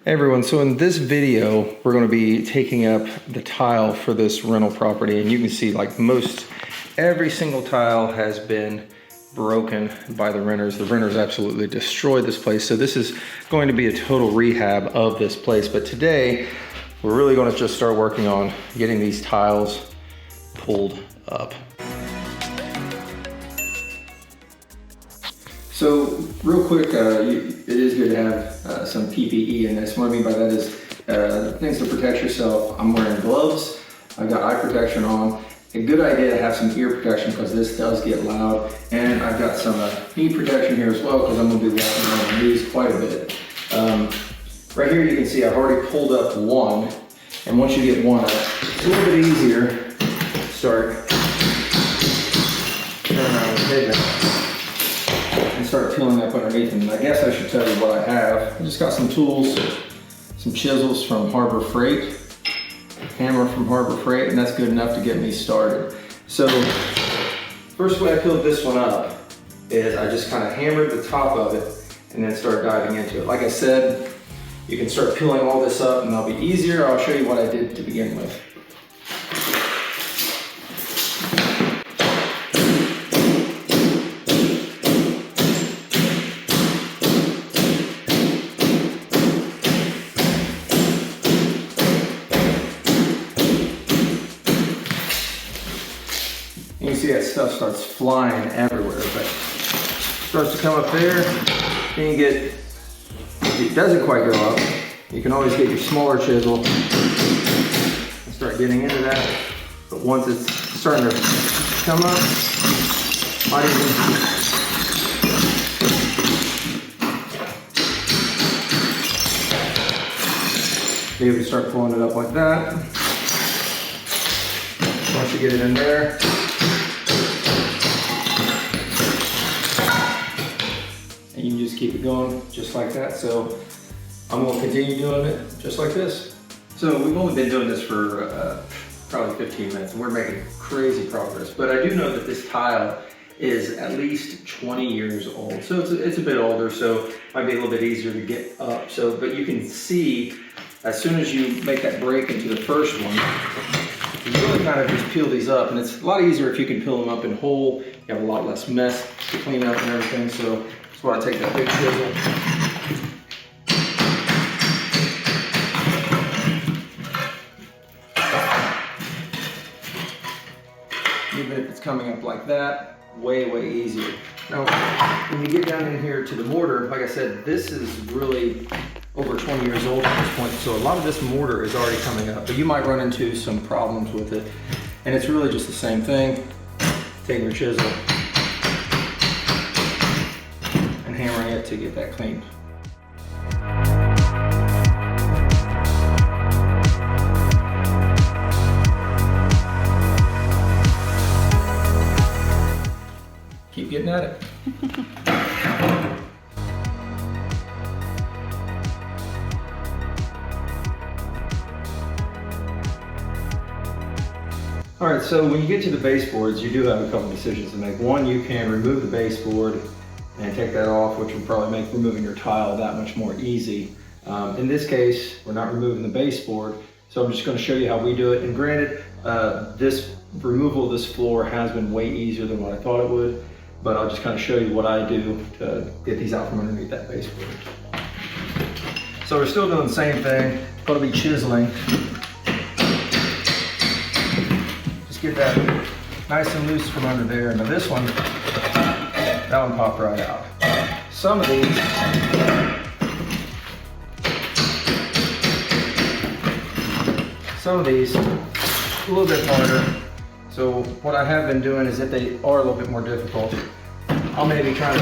Hey everyone, so in this video, we're going to be taking up the tile for this rental property, and you can see like every single tile has been broken by the renters. The renters absolutely destroyed this place, so this is going to be a total rehab of this place. But today, we're really going to just start working on getting these tiles pulled up. So real quick, it is good to have some PPE in this. What I mean by that is things to protect yourself. I'm wearing gloves, I've got eye protection on. A good idea to have some ear protection because this does get loud. And I've got some knee protection here as well because I'm going to be walking on my knees quite a bit. Right here you can see I've already pulled up one. And once you get one up, it's a little bit easier to start turning around the head and start peeling up underneath. And I guess I should tell you what I have. I just got some tools, some chisels from Harbor Freight, a hammer from Harbor Freight, and that's good enough to get me started. So first way I peeled this one up is I just kind of hammered the top of it and then start diving into it. Like I said, you can start peeling all this up and that'll be easier. I'll show you what I did to begin with. You can see that stuff starts flying everywhere, but it starts to come up there, then you get, if it doesn't quite go up, you can always get your smaller chisel and start getting into that. But once it's starting to come up, might even be able to start pulling it up like that. Once you get it in there, and you can just keep it going just like that. So I'm going to continue doing it just like this. So we've only been doing this for probably 15 minutes and we're making crazy progress. But I do know that this tile is at least 20 years old. So it's a bit older, so it might be a little bit easier to get up. So, but you can see as soon as you make that break into the first one, you really kind of just peel these up, and it's a lot easier if you can peel them up in whole. You have a lot less mess to clean up and everything. So that's why I take that big chisel. Even if it's coming up like that, way easier. Now, when you get down in here to the mortar, like I said, this is really over 20 years old at this point, so a lot of this mortar is already coming up, but you might run into some problems with it. And it's really just the same thing. Taking your chisel and hammering it to get that cleaned. Keep getting at it. All right, so when you get to the baseboards, you do have a couple decisions to make. One, you can remove the baseboard and take that off, which will probably make removing your tile that much more easy. In this case, we're not removing the baseboard, so I'm just going to show you how we do it. And granted, this removal of this floor has been way easier than what I thought it would, but I'll just kind of show you what I do to get these out from underneath that baseboard. So we're still doing the same thing. Going to be chiseling. Get that nice and loose from under there. Now this one, that one popped right out. Some of these, a little bit harder. So what I have been doing is if they are a little bit more difficult, I'll maybe try to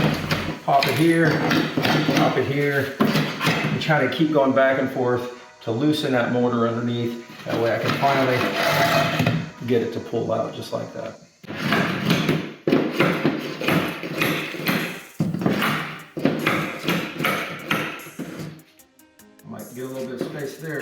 pop it here, and try to keep going back and forth to loosen that mortar underneath. That way I can finally get it to pull out just like that. I might get a little bit of space there.